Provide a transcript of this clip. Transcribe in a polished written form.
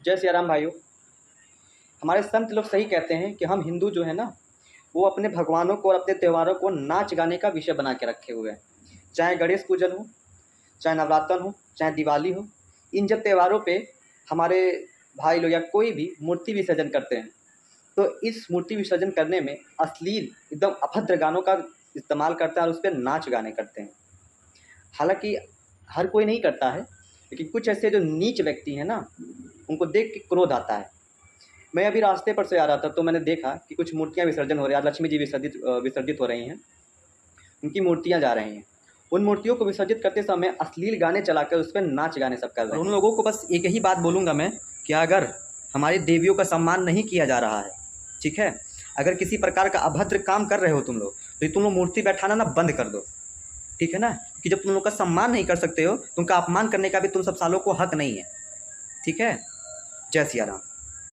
जय सिया राम भाइयों। हमारे संत लोग सही कहते हैं कि हम हिंदू जो है ना, वो अपने भगवानों को और अपने त्योहारों को नाच गाने का विषय बना के रखे हुए हैं। चाहे गणेश पूजन हो, चाहे नवरात्र हो, चाहे दिवाली हो, इन जब त्योहारों पे हमारे भाई लोग या कोई भी मूर्ति विसर्जन करते हैं तो इस मूर्ति विसर्जन करने में अश्लील एकदम अभद्र गानों का इस्तेमाल करते हैं और उस पर नाच गाने करते हैं। हालांकि हर कोई नहीं करता है, लेकिन कुछ ऐसे जो नीच व्यक्ति हैं ना, उनको देख के क्रोध आता है। मैं अभी रास्ते पर से आ रहा था तो मैंने देखा कि कुछ मूर्तियां विसर्जन हो रही हैं। आज लक्ष्मी जी विसर्जित हो रही हैं, उनकी मूर्तियां जा रही हैं। उन मूर्तियों को विसर्जित करते समय अश्लील गाने चलाकर उस पर नाच गाने सब कर रहे हैं। उन लोगों को बस एक ही बात बोलूँगा मैं कि अगर हमारी देवियों का सम्मान नहीं किया जा रहा है, ठीक है, अगर किसी प्रकार का अभद्र काम कर रहे हो तुम लोग, तो तुम लोग मूर्ति बैठाना ना बंद कर दो, ठीक है ना। कि जब तुम लोग का सम्मान नहीं कर सकते हो तो उनका अपमान करने का भी तुम सब सालों को हक नहीं है, ठीक है। जय सिया राम।